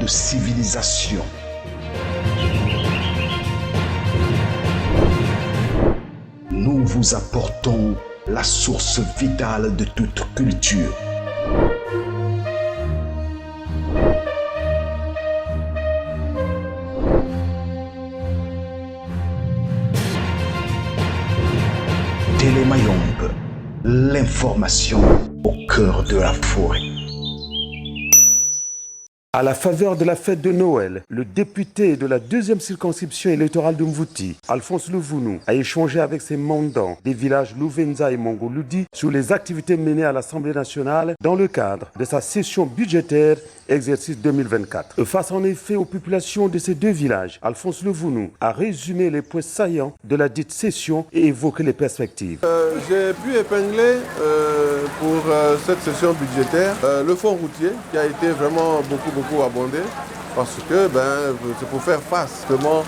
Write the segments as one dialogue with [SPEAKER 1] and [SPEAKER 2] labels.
[SPEAKER 1] de civilisation. Nous vous apportons la source vitale de toute culture. Télé Mayombe, l'information au cœur de la forêt.
[SPEAKER 2] À la faveur de la fête de Noël, le député de la 2e circonscription électorale de Mvouti, Alphonse Luvounou, a échangé avec ses mandants des villages Louvenza et Mongoloudi sur les activités menées à l'Assemblée nationale dans le cadre de sa session budgétaire exercice 2024. Face en effet aux populations de ces deux villages, Alphonse Luvounou a résumé les points saillants de la dite session et évoqué les perspectives.
[SPEAKER 3] J'ai pu épingler pour cette session budgétaire le fonds routier qui a été vraiment beaucoup abondé parce que c'est pour faire face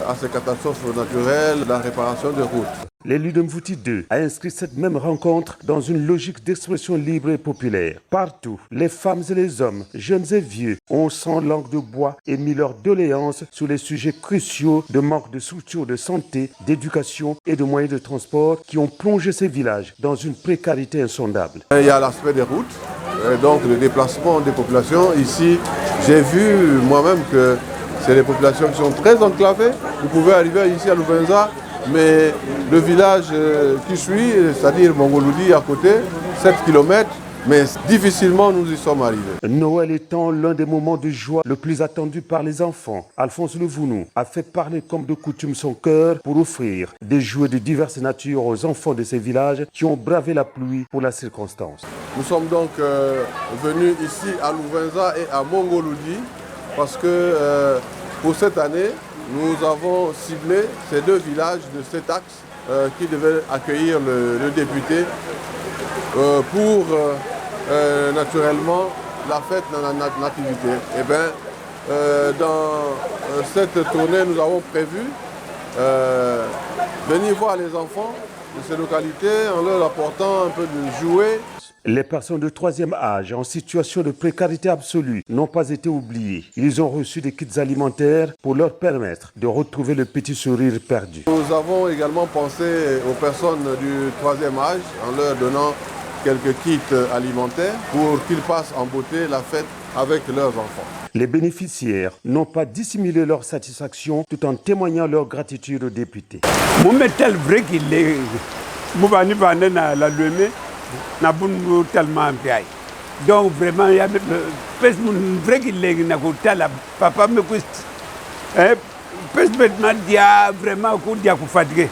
[SPEAKER 3] à ces catastrophes naturelles, la réparation des routes.
[SPEAKER 2] L'élu de Mvouti 2 a inscrit cette même rencontre dans une logique d'expression libre et populaire. Partout, les femmes et les hommes, jeunes et vieux, ont sans langue de bois émis leurs doléances sur les sujets cruciaux de manque de structures de santé, d'éducation et de moyens de transport qui ont plongé ces villages dans une précarité insondable.
[SPEAKER 3] Il y a l'aspect des routes, donc le déplacement des populations. Ici, j'ai vu moi-même que c'est des populations qui sont très enclavées. Vous pouvez arriver ici à Louvenza, mais le village qui suit, c'est-à-dire Mongoloudi à côté, 7 km, mais difficilement nous y sommes arrivés.
[SPEAKER 2] Noël étant l'un des moments de joie le plus attendu par les enfants, Alphonse Luvounou a fait parler comme de coutume son cœur pour offrir des jouets de diverses natures aux enfants de ces villages qui ont bravé la pluie pour la circonstance.
[SPEAKER 3] Nous sommes donc venus ici à Louvenza et à Mongoloudi parce que pour cette année, nous avons ciblé ces deux villages de cet axe qui devaient accueillir le député pour naturellement la fête de la nativité. Et bien, dans cette tournée, nous avons prévu venir voir les enfants de ces localités en leur apportant un peu de jouets.
[SPEAKER 2] Les personnes de 3e âge en situation de précarité absolue n'ont pas été oubliées. Ils ont reçu des kits alimentaires pour leur permettre de retrouver le petit sourire perdu.
[SPEAKER 3] Nous avons également pensé aux personnes du 3e âge en leur donnant quelques kits alimentaires pour qu'ils passent en beauté la fête avec leurs enfants.
[SPEAKER 2] Les bénéficiaires n'ont pas dissimulé leur satisfaction tout en témoignant leur gratitude aux députés.
[SPEAKER 4] Donc vraiment, il y a une vraie qui est papa me coûte. Vraiment, fatigué.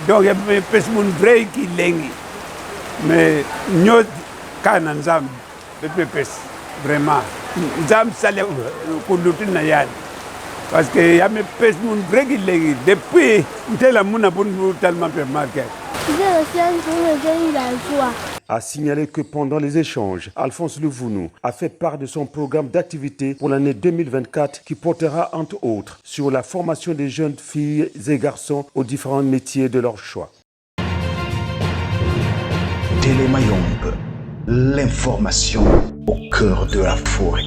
[SPEAKER 4] Donc il y a une vraie qui est mais nous, quand nous avons vraiment, nous avons salé parce qu'il y a une vraie qui est depuis, nous avons tellement remarqué.
[SPEAKER 2] A signalé que pendant les échanges, Alphonse Luvounou a fait part de son programme d'activité pour l'année 2024 qui portera entre autres sur la formation des jeunes filles et garçons aux différents métiers de leur choix.
[SPEAKER 1] Télé Mayombe, l'information au cœur de la forêt.